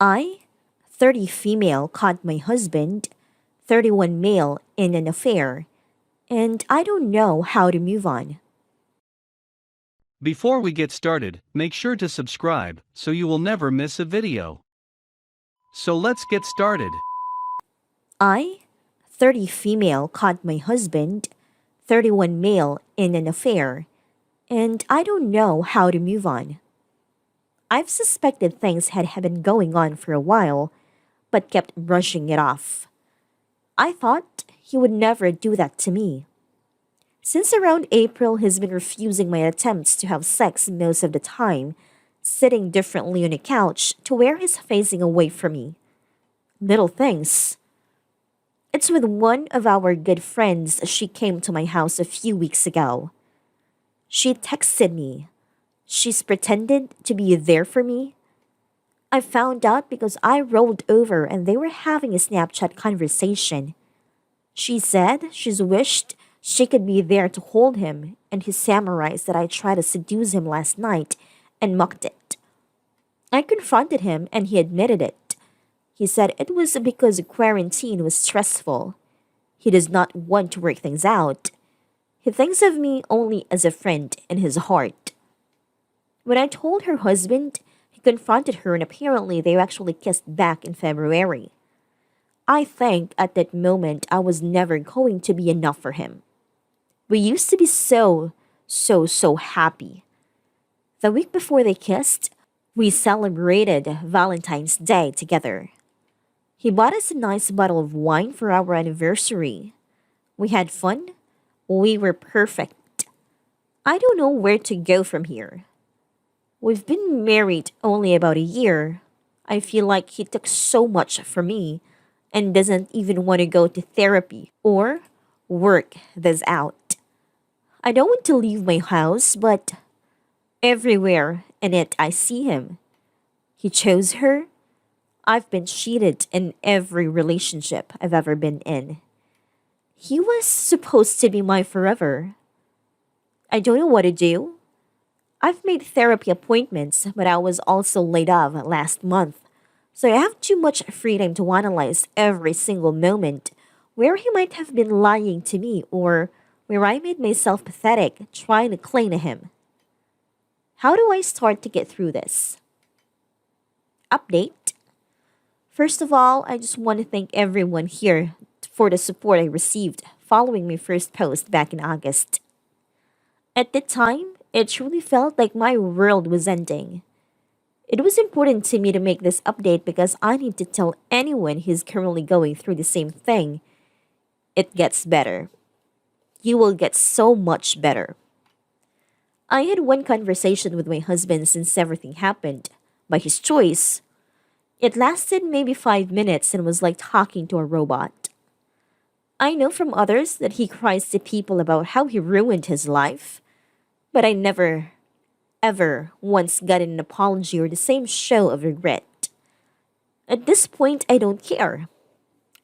I, 30 female, caught my husband, 31 male, in an affair, and I don't know how to move on. Before we get started, make sure to subscribe so you will never miss a video. So let's get started. I, 30 female, caught my husband, 31 male, in an affair, and I don't know how to move on. I've suspected things had been going on for a while, but kept brushing it off. I thought he would never do that to me. Since around April, he's been refusing my attempts to have sex most of the time, sitting differently on a couch to where he's facing away from me. Little things. It's with one of our good friends she came to my house a few weeks ago. She texted me. She's pretended to be there for me. I found out because I rolled over and they were having a Snapchat conversation. She said she's wished she could be there to hold him, and he summarized that I tried to seduce him last night and mocked it. I confronted him and he admitted it. He said it was because quarantine was stressful. He does not want to work things out. He thinks of me only as a friend in his heart. When I told her husband, he confronted her and apparently they actually kissed back in February. I think at that moment I was never going to be enough for him. We used to be so happy. The week before they kissed, we celebrated Valentine's Day together. He bought us a nice bottle of wine for our anniversary. We had fun. We were perfect. I don't know where to go from here. We've been married only about a year. I feel like he took so much from me and doesn't even want to go to therapy or work this out. I don't want to leave my house, but everywhere in it I see him. He chose her. I've been cheated in every relationship I've ever been in. He was supposed to be my forever. I don't know what to do. I've made therapy appointments, but I was also laid off last month, so I have too much freedom to analyze every single moment where he might have been lying to me or where I made myself pathetic trying to cling to him. How do I start to get through this? Update. First of all, I just want to thank everyone here for the support I received following my first post back in August. At the time, it truly felt like my world was ending. It was important to me to make this update because I need to tell anyone who's currently going through the same thing. It gets better. You will get so much better. I had one conversation with my husband since everything happened, by his choice. It lasted maybe 5 minutes and was like talking to a robot. I know from others that he cries to people about how he ruined his life, but I never, ever once got an apology or the same show of regret. At this point, I don't care.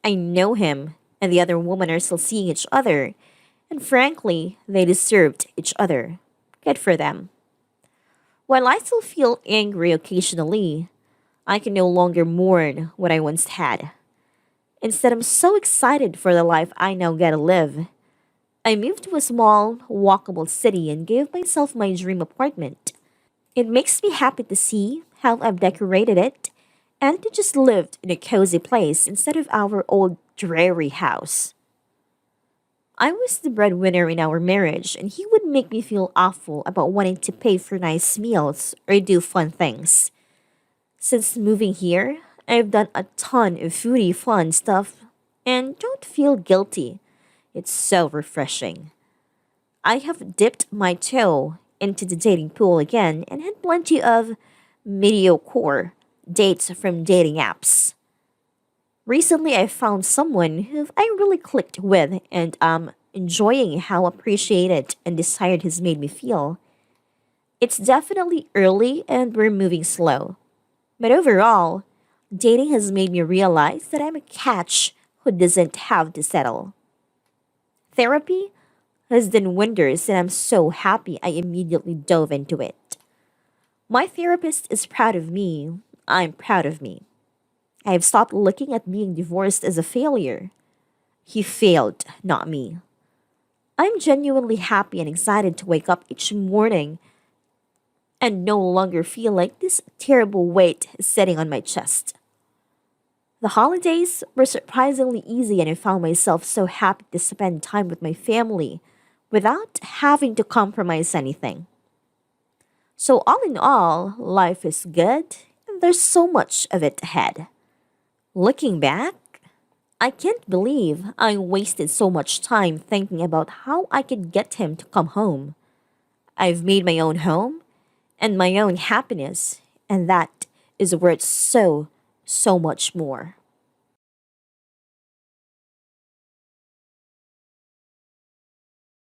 I know him and the other woman are still seeing each other, and frankly, they deserved each other. Good for them. While I still feel angry occasionally, I can no longer mourn what I once had. Instead, I'm so excited for the life I now get to live. I moved to a small, walkable city and gave myself my dream apartment. It makes me happy to see how I've decorated it and to just live in a cozy place instead of our old dreary house. I was the breadwinner in our marriage and he would make me feel awful about wanting to pay for nice meals or do fun things. Since moving here, I've done a ton of foodie fun stuff and don't feel guilty. It's so refreshing. I have dipped my toe into the dating pool again and had plenty of mediocre dates from dating apps. Recently, I found someone who I really clicked with and I'm enjoying how appreciated and desired he's made me feel. It's definitely early and we're moving slow. But overall, dating has made me realize that I'm a catch who doesn't have to settle. Therapy has done wonders and I'm so happy I immediately dove into it. My therapist is proud of me. I'm proud of me. I've stopped looking at being divorced as a failure. He failed, not me. I'm genuinely happy and excited to wake up each morning and no longer feel like this terrible weight is sitting on my chest. The holidays were surprisingly easy, and I found myself so happy to spend time with my family without having to compromise anything. So, all in all, life is good, and there's so much of it ahead. Looking back, I can't believe I wasted so much time thinking about how I could get him to come home. I've made my own home and my own happiness, and that is worth so, so much more.